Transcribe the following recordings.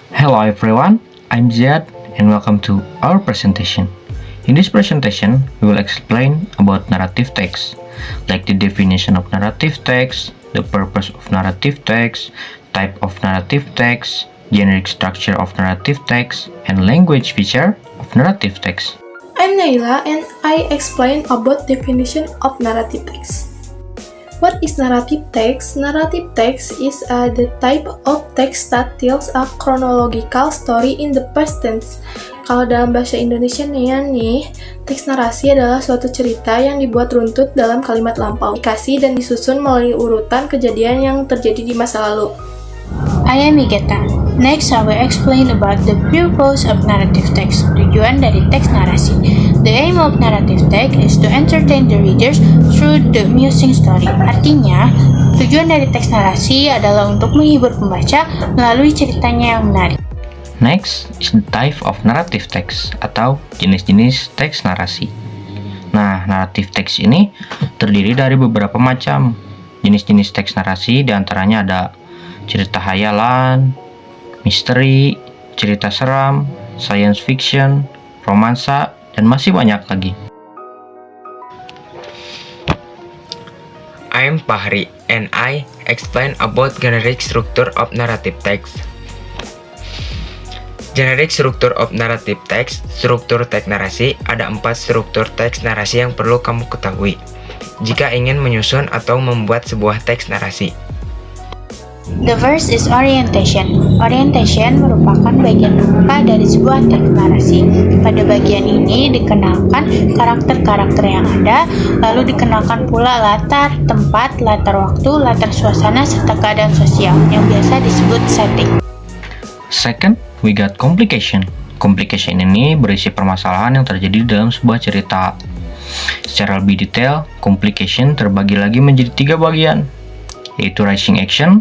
Hello everyone, I'm Ziad and welcome to our presentation. In this presentation, we will explain about narrative text, like the definition of narrative text, the purpose of narrative text, type of narrative text, generic structure of narrative text, and language feature of narrative text. I'm Naila and I explain about definition of narrative text. What is narrative text? Narrative text is the type of text that tells a chronological story in the past tense. Kalau dalam bahasa Indonesianya nih, teks narasi adalah suatu cerita yang dibuat runtut dalam kalimat lampau, dikasih dan disusun melalui urutan kejadian yang terjadi di masa lalu. I am Igeta. Next, I will explain about the purpose of narrative text, tujuan dari teks narasi. The aim of narrative text is to entertain the readers through the amusing story. Artinya, tujuan dari teks narasi adalah untuk menghibur pembaca melalui ceritanya yang menarik. Next is the type of narrative text atau jenis-jenis teks narasi. Nah, narrative text ini terdiri dari beberapa macam jenis-jenis teks narasi, diantaranya ada cerita hayalan, misteri, cerita seram, science fiction, romansa, dan masih banyak lagi. I am Fahri and I explain about generic structure of narrative text. Generic structure of narrative text, struktur teks narasi, ada 4 struktur teks narasi yang perlu kamu ketahui jika ingin menyusun atau membuat sebuah teks narasi. The first is orientation. Orientation merupakan bagian pembuka dari sebuah teks narasi. Pada bagian ini dikenalkan karakter-karakter yang ada, lalu dikenalkan pula latar, tempat, latar waktu, latar suasana, serta keadaan sosial yang biasa disebut setting. Second, we got complication. Complication ini berisi permasalahan yang terjadi dalam sebuah cerita. Secara lebih detail, complication terbagi lagi menjadi 3 bagian, yaitu rising action,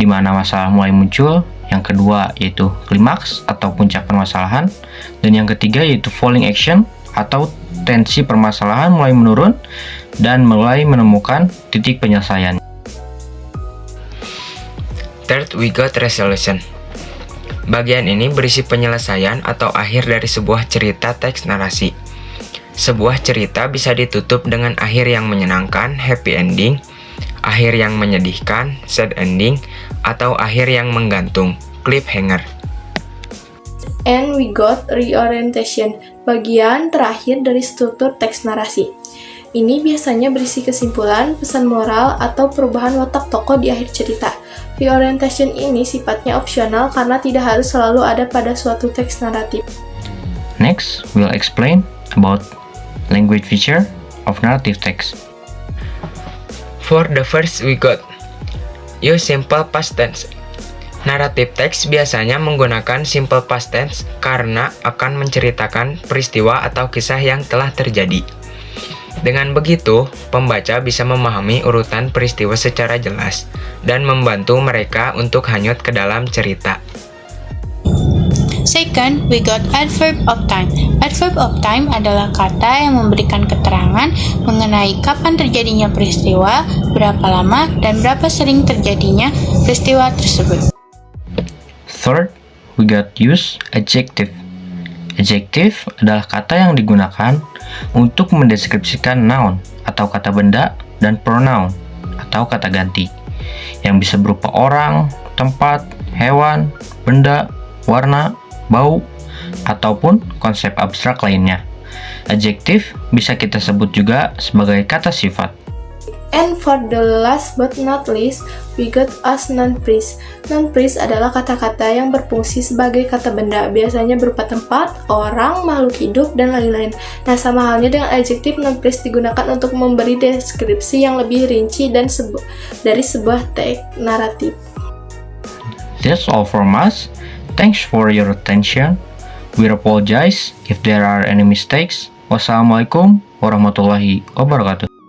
di mana masalah mulai muncul, yang kedua yaitu klimaks atau puncak permasalahan, dan yang ketiga yaitu falling action atau tensi permasalahan mulai menurun dan mulai menemukan titik penyelesaian. Third, we got resolution. Bagian ini berisi penyelesaian atau akhir dari sebuah cerita teks narasi. Sebuah cerita bisa ditutup dengan akhir yang menyenangkan, happy ending, akhir yang menyedihkan, sad ending, atau akhir yang menggantung, cliffhanger. And we got reorientation, bagian terakhir dari struktur teks narasi. Ini biasanya berisi kesimpulan, pesan moral, atau perubahan watak tokoh di akhir cerita. Reorientation ini sifatnya opsional karena tidak harus selalu ada pada suatu teks naratif. Next, we'll explain about language feature of narrative text. For the first, we got use simple past tense. Narrative text biasanya menggunakan simple past tense karena akan menceritakan peristiwa atau kisah yang telah terjadi. Dengan begitu, pembaca bisa memahami urutan peristiwa secara jelas dan membantu mereka untuk hanyut ke dalam cerita. Second, we got adverb of time. Adverb of time adalah kata yang memberikan keterangan mengenai kapan terjadinya peristiwa, berapa lama, dan berapa sering terjadinya peristiwa tersebut. Third, we got use adjective. Adjective adalah kata yang digunakan untuk mendeskripsikan noun atau kata benda dan pronoun atau kata ganti yang bisa berupa orang, tempat, hewan, benda, warna, bau, ataupun konsep abstrak lainnya. Adjektif bisa kita sebut juga sebagai kata sifat. And for the last but not least, we got as non-phrase. Non-phrase adalah kata-kata yang berfungsi sebagai kata benda, biasanya berupa tempat, orang, makhluk hidup, dan lain-lain. Nah, sama halnya dengan adjektif, non-phrase digunakan untuk memberi deskripsi yang lebih rinci dan dari sebuah teks naratif. That's all from us. Thanks for your attention. We apologize if there are any mistakes. Wassalamualaikum warahmatullahi wabarakatuh.